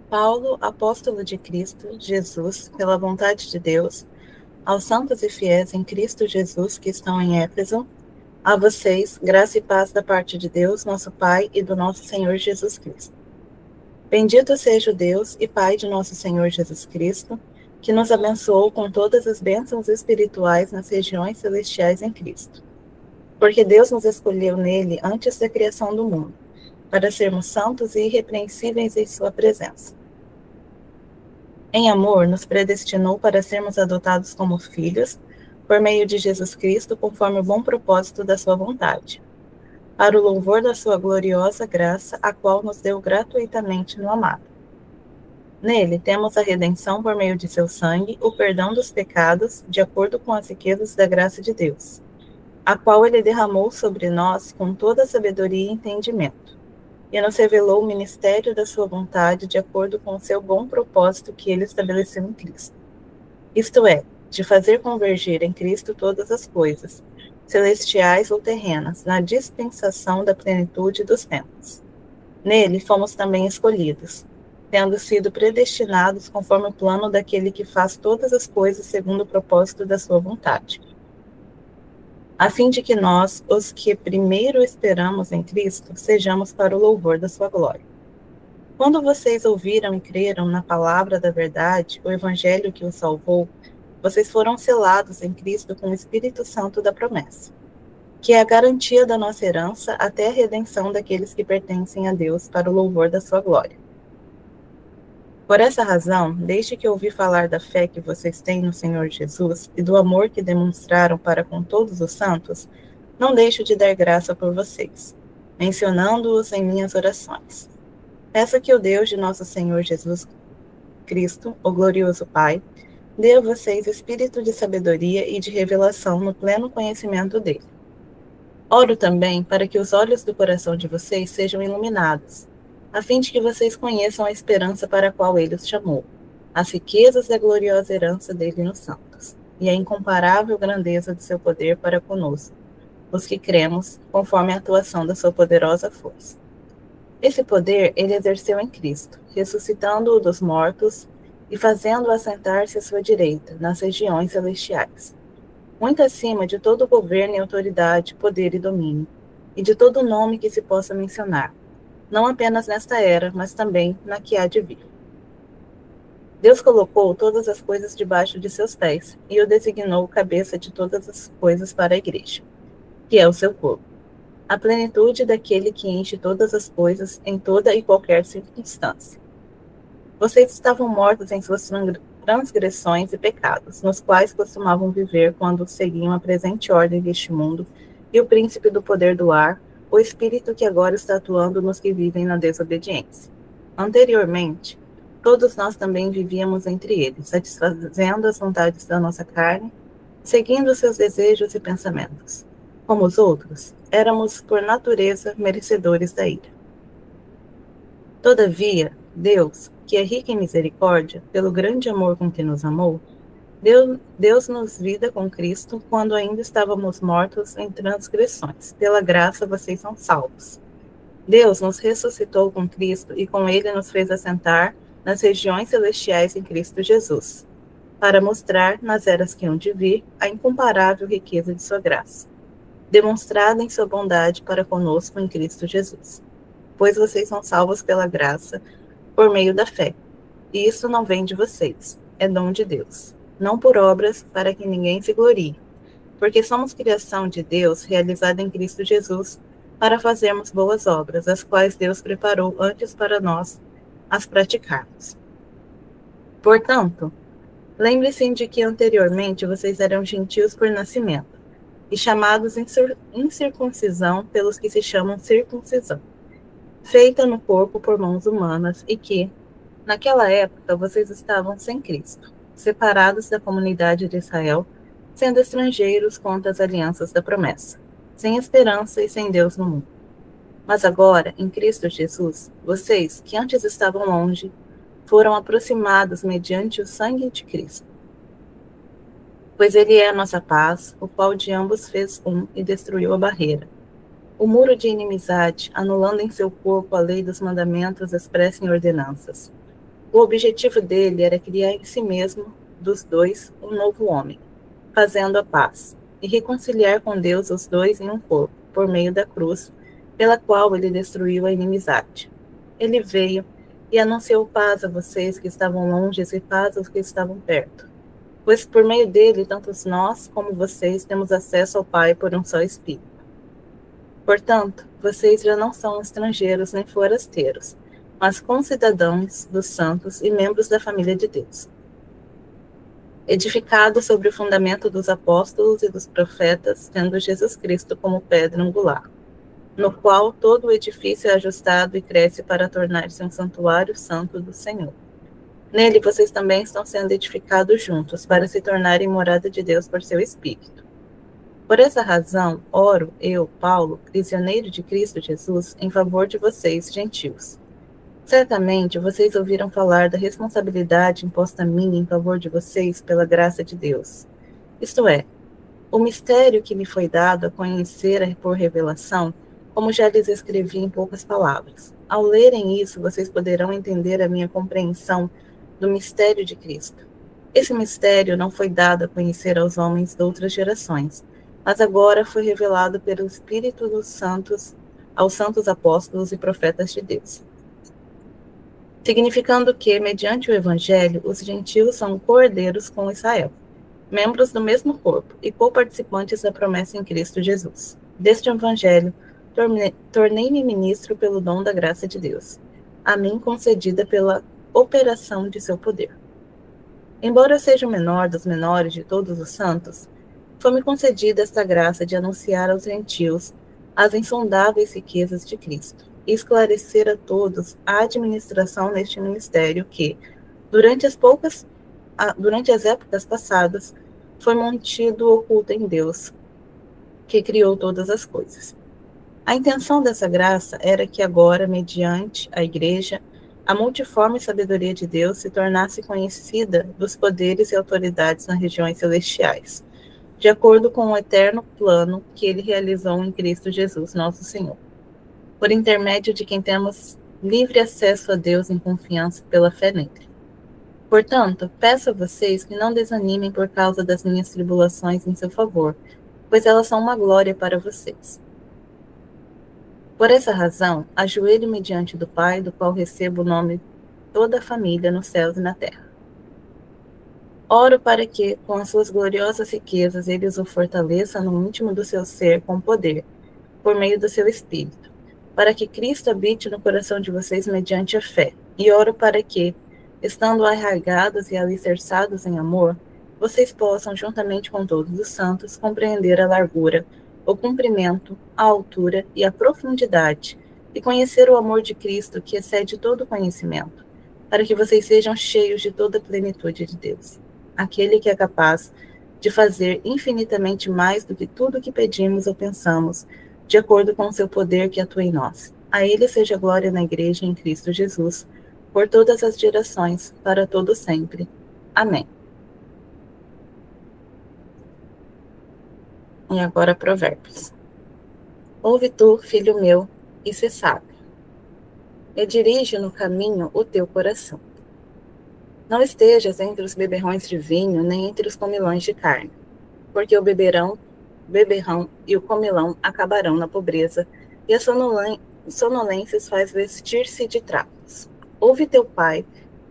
Paulo, apóstolo de Cristo Jesus, pela vontade de Deus, aos santos e fiéis em Cristo Jesus que estão em Éfeso, a vocês, graça e paz da parte de Deus, nosso Pai, e do nosso Senhor Jesus Cristo. Bendito seja o Deus e Pai de nosso Senhor Jesus Cristo, que nos abençoou com todas as bênçãos espirituais nas regiões celestiais em Cristo. Porque Deus nos escolheu nele antes da criação do mundo, para sermos santos e irrepreensíveis em sua presença. Em amor, nos predestinou para sermos adotados como filhos, por meio de Jesus Cristo, conforme o bom propósito da sua vontade, para o louvor da sua gloriosa graça, a qual nos deu gratuitamente no amado. Nele temos a redenção por meio de seu sangue, o perdão dos pecados, de acordo com as riquezas da graça de Deus, a qual ele derramou sobre nós com toda sabedoria e entendimento, e nos revelou o ministério da sua vontade de acordo com o seu bom propósito que ele estabeleceu em Cristo. Isto é, de fazer convergir em Cristo todas as coisas, celestiais ou terrenas, na dispensação da plenitude dos tempos. Nele fomos também escolhidos, tendo sido predestinados conforme o plano daquele que faz todas as coisas segundo o propósito da sua vontade, a fim de que nós, os que primeiro esperamos em Cristo, sejamos para o louvor da sua glória. Quando vocês ouviram e creram na palavra da verdade, o evangelho que os salvou, vocês foram selados em Cristo com o Espírito Santo da promessa, que é a garantia da nossa herança até a redenção daqueles que pertencem a Deus para o louvor da sua glória. Por essa razão, desde que ouvi falar da fé que vocês têm no Senhor Jesus e do amor que demonstraram para com todos os santos, não deixo de dar graça por vocês, mencionando-os em minhas orações. Peço que o Deus de nosso Senhor Jesus Cristo, o glorioso Pai, dê a vocês espírito de sabedoria e de revelação no pleno conhecimento dele. Oro também para que os olhos do coração de vocês sejam iluminados, a fim de que vocês conheçam a esperança para a qual ele os chamou, as riquezas da gloriosa herança dele nos santos, e a incomparável grandeza de seu poder para conosco, os que cremos, conforme a atuação da sua poderosa força. Esse poder ele exerceu em Cristo, ressuscitando-o dos mortos e fazendo-o assentar-se à sua direita, nas regiões celestiais, muito acima de todo governo e autoridade, poder e domínio, e de todo nome que se possa mencionar, não apenas nesta era, mas também na que há de vir. Deus colocou todas as coisas debaixo de seus pés, e o designou cabeça de todas as coisas para a igreja, que é o seu corpo, a plenitude daquele que enche todas as coisas em toda e qualquer circunstância. Vocês estavam mortos em suas transgressões e pecados, nos quais costumavam viver quando seguiam a presente ordem deste mundo e o príncipe do poder do ar, o espírito que agora está atuando nos que vivem na desobediência. Anteriormente, todos nós também vivíamos entre eles, satisfazendo as vontades da nossa carne, seguindo seus desejos e pensamentos. Como os outros, éramos, por natureza, merecedores da ira. Todavia, Deus, que é rico em misericórdia, pelo grande amor com que nos amou, Deus nos vida com Cristo quando ainda estávamos mortos em transgressões. Pela graça vocês são salvos. Deus nos ressuscitou com Cristo e com ele nos fez assentar nas regiões celestiais em Cristo Jesus, para mostrar, nas eras que hão de vir, a incomparável riqueza de sua graça, demonstrada em sua bondade para conosco em Cristo Jesus. Pois vocês são salvos pela graça, por meio da fé. E isso não vem de vocês, é dom de Deus, não por obras, para que ninguém se glorie, porque somos criação de Deus, realizada em Cristo Jesus, para fazermos boas obras, as quais Deus preparou antes para nós as praticarmos. Portanto, lembre-se de que anteriormente vocês eram gentios por nascimento, e chamados incircuncisão pelos que se chamam circuncisão, feita no corpo por mãos humanas, e que, naquela época, vocês estavam sem Cristo, separados da comunidade de Israel, sendo estrangeiros contra as alianças da promessa, sem esperança e sem Deus no mundo. Mas agora, em Cristo Jesus, vocês, que antes estavam longe, foram aproximados mediante o sangue de Cristo. Pois ele é a nossa paz, o qual de ambos fez um e destruiu a barreira, o muro de inimizade, anulando em seu corpo a lei dos mandamentos expressa em ordenanças, O objetivo dele era criar em si mesmo, dos dois, um novo homem, fazendo a paz, e reconciliar com Deus os dois em um corpo, por meio da cruz, pela qual ele destruiu a inimizade. Ele veio e anunciou paz a vocês que estavam longe e paz aos que estavam perto. Pois por meio dele, tanto nós como vocês temos acesso ao Pai por um só Espírito. Portanto, vocês já não são estrangeiros nem forasteiros, mas concidadãos dos santos e membros da família de Deus, edificados sobre o fundamento dos apóstolos e dos profetas, tendo Jesus Cristo como pedra angular, no qual todo o edifício é ajustado e cresce para tornar-se um santuário santo do Senhor. Nele vocês também estão sendo edificados juntos, para se tornarem morada de Deus por seu Espírito. Por essa razão, oro, eu, Paulo, prisioneiro de Cristo Jesus, em favor de vocês, gentios. Certamente vocês ouviram falar da responsabilidade imposta a mim em favor de vocês pela graça de Deus. Isto é, o mistério que me foi dado a conhecer por revelação, como já lhes escrevi em poucas palavras. Ao lerem isso, vocês poderão entender a minha compreensão do mistério de Cristo. Esse mistério não foi dado a conhecer aos homens de outras gerações, mas agora foi revelado pelo Espírito dos santos aos santos apóstolos e profetas de Deus. Significando que, mediante o Evangelho, os gentios são co-herdeiros com Israel, membros do mesmo corpo e co-participantes da promessa em Cristo Jesus. Deste Evangelho, tornei-me ministro pelo dom da graça de Deus, a mim concedida pela operação de seu poder. Embora eu seja o menor dos menores de todos os santos, foi-me concedida esta graça de anunciar aos gentios as insondáveis riquezas de Cristo e esclarecer a todos a administração neste ministério que, durante as épocas passadas, foi mantido oculto em Deus, que criou todas as coisas. A intenção dessa graça era que agora, mediante a Igreja, a multiforme sabedoria de Deus se tornasse conhecida dos poderes e autoridades nas regiões celestiais, de acordo com o eterno plano que ele realizou em Cristo Jesus, nosso Senhor, por intermédio de quem temos livre acesso a Deus em confiança pela fé nele. Portanto, peço a vocês que não desanimem por causa das minhas tribulações em seu favor, pois elas são uma glória para vocês. Por essa razão, ajoelho-me diante do Pai, do qual recebo o nome de toda a família nos céus e na terra. Oro para que, com as suas gloriosas riquezas, ele os fortaleça no íntimo do seu ser com poder, por meio do seu Espírito, para que Cristo habite no coração de vocês mediante a fé. E oro para que, estando arraigados e alicerçados em amor, vocês possam, juntamente com todos os santos, compreender a largura, o comprimento, a altura e a profundidade, e conhecer o amor de Cristo que excede todo conhecimento, para que vocês sejam cheios de toda a plenitude de Deus, aquele que é capaz de fazer infinitamente mais do que tudo que pedimos ou pensamos, de acordo com o seu poder que atua em nós. A ele seja glória na Igreja em Cristo Jesus, por todas as gerações, para todo sempre. Amém. E agora Provérbios. Ouve tu, filho meu, e se sábio. E dirige no caminho o teu coração. Não estejas entre os beberrões de vinho, nem entre os comilões de carne, porque o beberrão e o comilão acabarão na pobreza, e a sonolência os faz vestir-se de trapos. Ouve teu pai,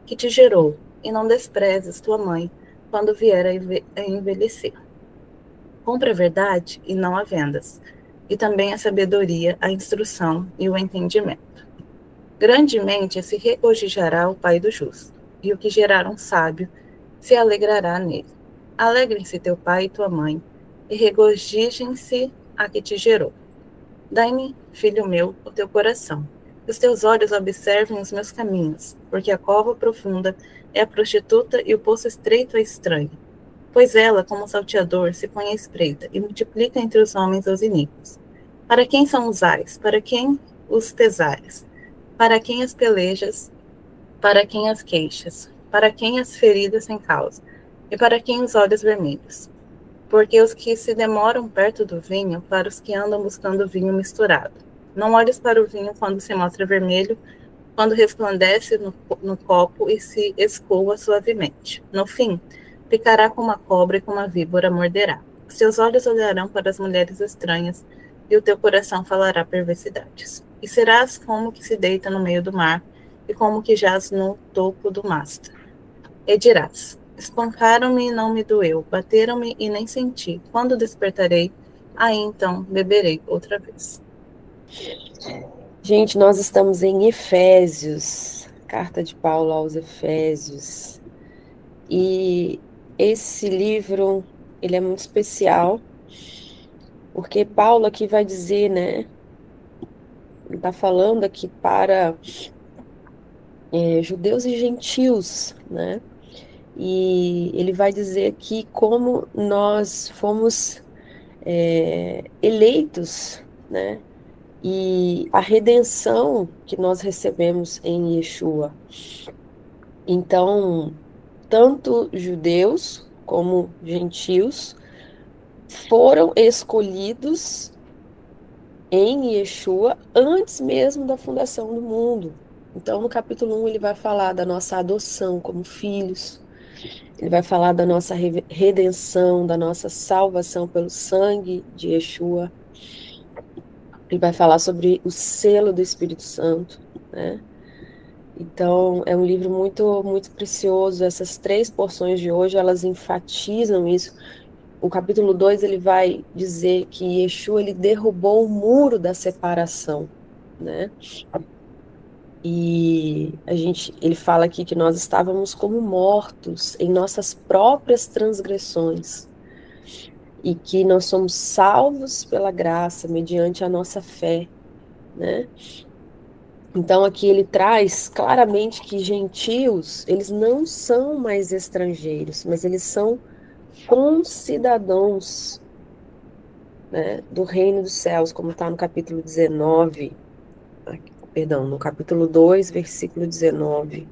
que te gerou, e não desprezes tua mãe, quando vier a envelhecer. Compra a verdade e não a vendas, e também a sabedoria, a instrução e o entendimento. Grandemente se regozijará o pai do justo, e o que gerar um sábio se alegrará nele. Alegrem-se teu pai e tua mãe, e regozijem-se a que te gerou. Dai-me, filho meu, o teu coração, que os teus olhos observem os meus caminhos, porque a cova profunda é a prostituta e o poço estreito é estranho. Pois ela, como salteador, se põe à espreita e multiplica entre os homens os iníquos. Para quem são os ais? Para quem os pesares? Para quem as pelejas? Para quem as queixas? Para quem as feridas sem causa? E para quem os olhos vermelhos? Porque os que se demoram perto do vinho, para os que andam buscando vinho misturado. Não olhes para o vinho quando se mostra vermelho, quando resplandece no copo e se escoa suavemente. No fim, picará como uma cobra e como uma víbora morderá. Seus olhos olharão para as mulheres estranhas e o teu coração falará perversidades. E serás como que se deita no meio do mar e como que jaz no topo do mastro. E dirás: espancaram-me e não me doeu, bateram-me e nem senti. Quando despertarei, aí então beberei outra vez. Gente, nós estamos em Efésios, carta de Paulo aos Efésios. E esse livro, ele é muito especial, porque Paulo aqui vai dizer, né? Ele está falando aqui para judeus e gentios, né? E ele vai dizer aqui como nós fomos eleitos, né? E a redenção que nós recebemos em Yeshua. Então, tanto judeus como gentios foram escolhidos em Yeshua antes mesmo da fundação do mundo. Então, no capítulo 1, ele vai falar da nossa adoção como filhos, ele vai falar da nossa redenção, da nossa salvação pelo sangue de Yeshua. Ele vai falar sobre o selo do Espírito Santo, né? Então, é um livro muito, muito precioso. Essas 3 porções de hoje, elas enfatizam isso. O capítulo 2, ele vai dizer que Yeshua, ele derrubou o muro da separação, né? E ele fala aqui que nós estávamos como mortos em nossas próprias transgressões e que nós somos salvos pela graça mediante a nossa fé, né? Então aqui ele traz claramente que gentios, eles não são mais estrangeiros, mas eles são concidadãos, né, do reino dos céus, como está no capítulo 19, perdão, no capítulo 2, versículo 19.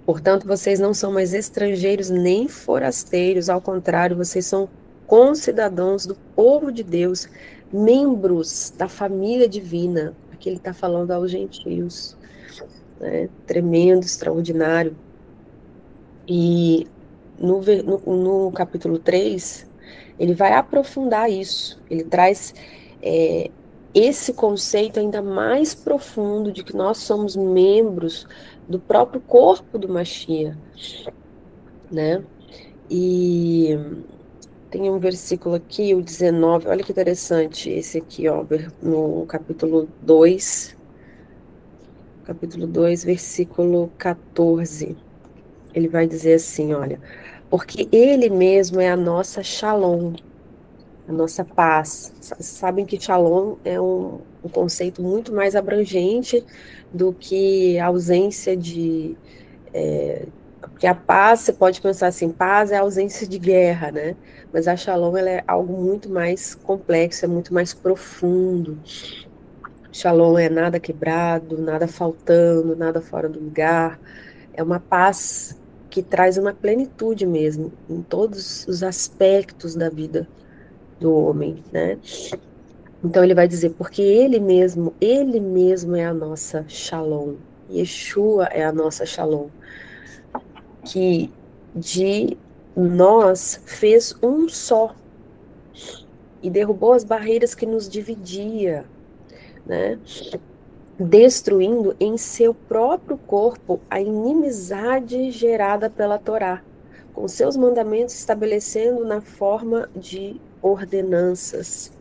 Portanto, vocês não são mais estrangeiros nem forasteiros, ao contrário, vocês são concidadãos do povo de Deus, membros da família divina. Aqui ele está falando aos gentios, né? Tremendo, extraordinário. E no capítulo 3, ele vai aprofundar isso. Ele traz esse conceito ainda mais profundo de que nós somos membros do próprio corpo do Mashiach, né? E tem um versículo aqui, o 19, olha que interessante esse aqui, ó, no capítulo 2, versículo 14. Ele vai dizer assim, olha, porque ele mesmo é a nossa shalom, a nossa paz. Sabem que shalom é um conceito muito mais abrangente do que a ausência de... porque a paz, você pode pensar assim, paz é a ausência de guerra, né? Mas a shalom, ela é algo muito mais complexo, é muito mais profundo. Shalom é nada quebrado, nada faltando, nada fora do lugar. É uma paz que traz uma plenitude mesmo, em todos os aspectos da vida do homem, né? Então ele vai dizer, porque ele mesmo é a nossa Shalom. Yeshua é a nossa Shalom, que de nós fez um só e derrubou as barreiras que nos dividia, né? Destruindo em seu próprio corpo a inimizade gerada pela Torá, com seus mandamentos estabelecendo na forma de ordenanças.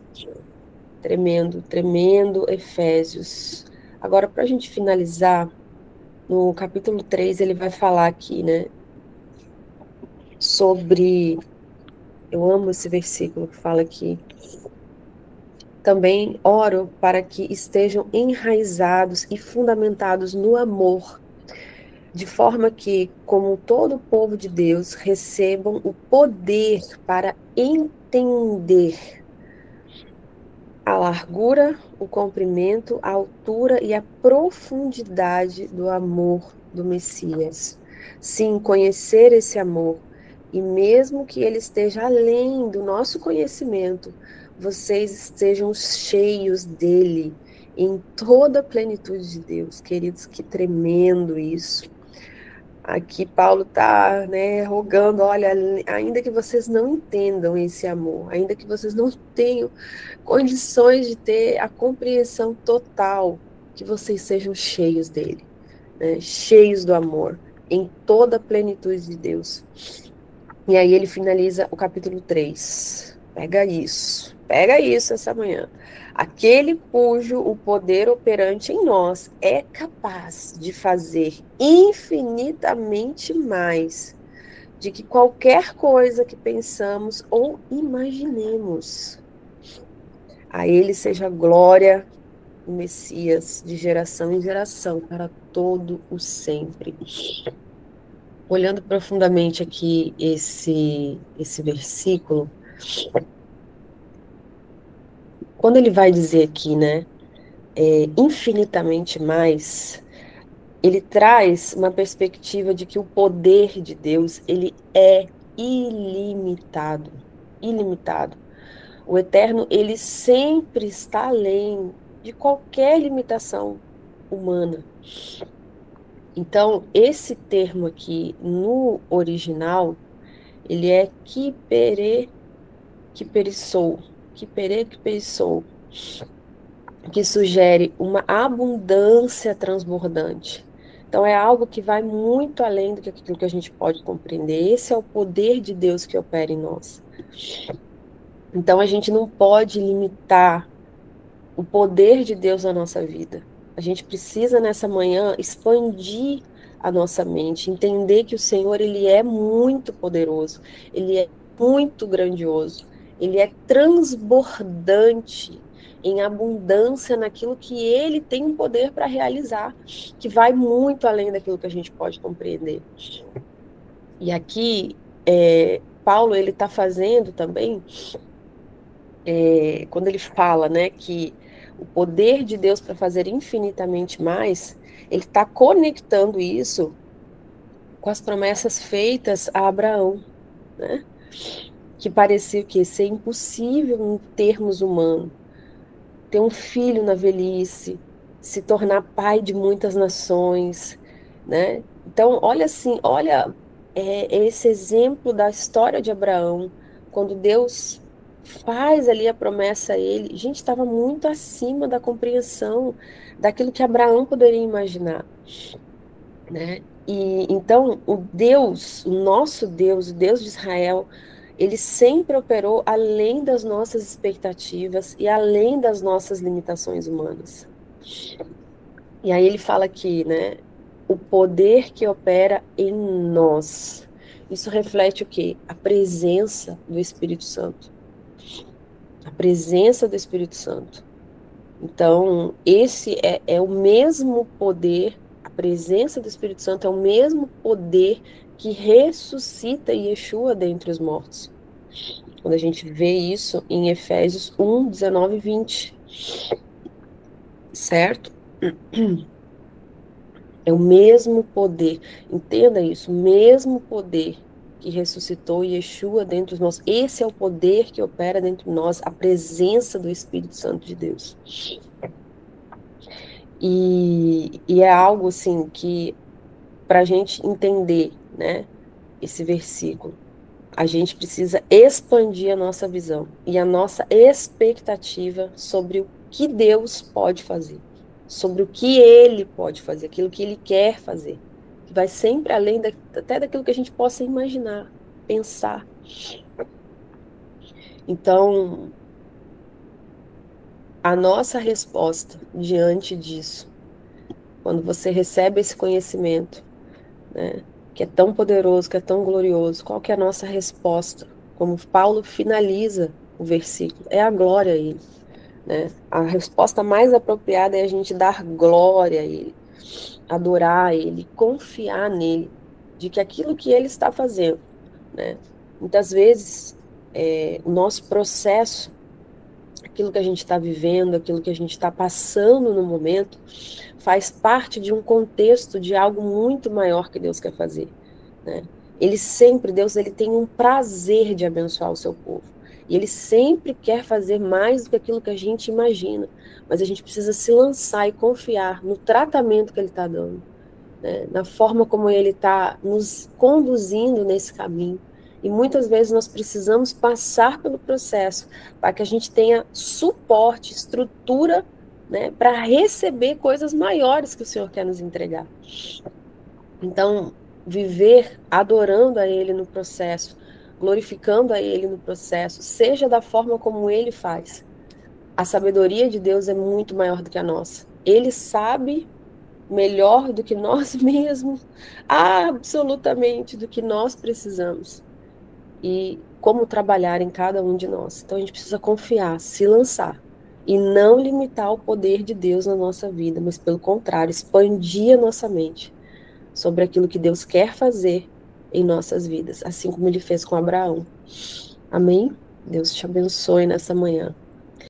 Tremendo, tremendo, Efésios. Agora, para a gente finalizar, no capítulo 3, ele vai falar aqui, né, sobre, eu amo esse versículo que fala aqui, também oro para que estejam enraizados e fundamentados no amor, de forma que, como todo o povo de Deus, recebam o poder para entender a largura, o comprimento, a altura e a profundidade do amor do Messias. Sim, conhecer esse amor, e mesmo que ele esteja além do nosso conhecimento, vocês estejam cheios dele em toda a plenitude de Deus. Queridos, que tremendo isso. Aqui Paulo está, né, rogando, olha, ainda que vocês não entendam esse amor, ainda que vocês não tenham condições de ter a compreensão total, que vocês sejam cheios dele, né, cheios do amor, em toda a plenitude de Deus. E aí ele finaliza o capítulo 3. Pega isso essa manhã. Aquele cujo o poder operante em nós é capaz de fazer infinitamente mais de que qualquer coisa que pensamos ou imaginemos. A ele seja glória, o Messias, de geração em geração, para todo o sempre. Olhando profundamente aqui esse versículo, quando ele vai dizer aqui, né, infinitamente mais, ele traz uma perspectiva de que o poder de Deus, ele é ilimitado, ilimitado. O Eterno, ele sempre está além de qualquer limitação humana. Então, esse termo aqui, no original, ele é kiperissou, que sugere uma abundância transbordante. Então, é algo que vai muito além do que aquilo que a gente pode compreender. Esse é o poder de Deus que opera em nós. Então, a gente não pode limitar o poder de Deus na nossa vida. A gente precisa, nessa manhã, expandir a nossa mente, entender que o Senhor, ele é muito poderoso, ele é muito grandioso, ele é transbordante em abundância naquilo que ele tem o poder para realizar, que vai muito além daquilo que a gente pode compreender. E aqui, Paulo, ele está fazendo também, quando ele fala, né, que o poder de Deus para fazer infinitamente mais, ele está conectando isso com as promessas feitas a Abraão, né? Que parecia que ser impossível em termos humanos, ter um filho na velhice, se tornar pai de muitas nações, né? Então, olha assim, olha esse exemplo da história de Abraão, quando Deus faz ali a promessa a ele, gente, estava muito acima da compreensão daquilo que Abraão poderia imaginar, né? E então o nosso Deus, o Deus de Israel, ele sempre operou além das nossas expectativas e além das nossas limitações humanas. E aí ele fala aqui, né? O poder que opera em nós. Isso reflete o quê? A presença do Espírito Santo. A presença do Espírito Santo. Então, esse é o mesmo poder, a presença do Espírito Santo é o mesmo poder que ressuscita Yeshua dentre os mortos. Quando a gente vê isso em Efésios 1, 19 e 20. Certo? É o mesmo poder. Entenda isso, o mesmo poder que ressuscitou Yeshua dentro de nós. Esse é o poder que opera dentro de nós, a presença do Espírito Santo de Deus. E é algo assim que, para a gente entender, né, esse versículo, a gente precisa expandir a nossa visão e a nossa expectativa sobre o que Deus pode fazer, sobre o que Ele pode fazer, aquilo que Ele quer fazer, que vai sempre além até daquilo que a gente possa imaginar, pensar. Então, a nossa resposta diante disso, quando você recebe esse conhecimento, né, que é tão poderoso, que é tão glorioso, qual que é a nossa resposta? Como Paulo finaliza o versículo, é a glória a Ele, né? A resposta mais apropriada é a gente dar glória a Ele, adorar a Ele, confiar nele, de que aquilo que Ele está fazendo, né? Muitas vezes, o nosso processo, aquilo que a gente está vivendo, aquilo que a gente está passando no momento, faz parte de um contexto de algo muito maior que Deus quer fazer, né? Deus, ele tem um prazer de abençoar o seu povo. E Ele sempre quer fazer mais do que aquilo que a gente imagina. Mas a gente precisa se lançar e confiar no tratamento que Ele está dando, né? Na forma como Ele está nos conduzindo nesse caminho. E muitas vezes nós precisamos passar pelo processo para que a gente tenha suporte, estrutura, né, para receber coisas maiores que o Senhor quer nos entregar. Então, viver adorando a Ele no processo, glorificando a Ele no processo, seja da forma como Ele faz. A sabedoria de Deus é muito maior do que a nossa. Ele sabe melhor do que nós mesmos, absolutamente do que nós precisamos. E como trabalhar em cada um de nós. Então a gente precisa confiar, se lançar e não limitar o poder de Deus na nossa vida, mas pelo contrário, expandir a nossa mente sobre aquilo que Deus quer fazer em nossas vidas, assim como ele fez com Abraão. Amém? Deus te abençoe nessa manhã.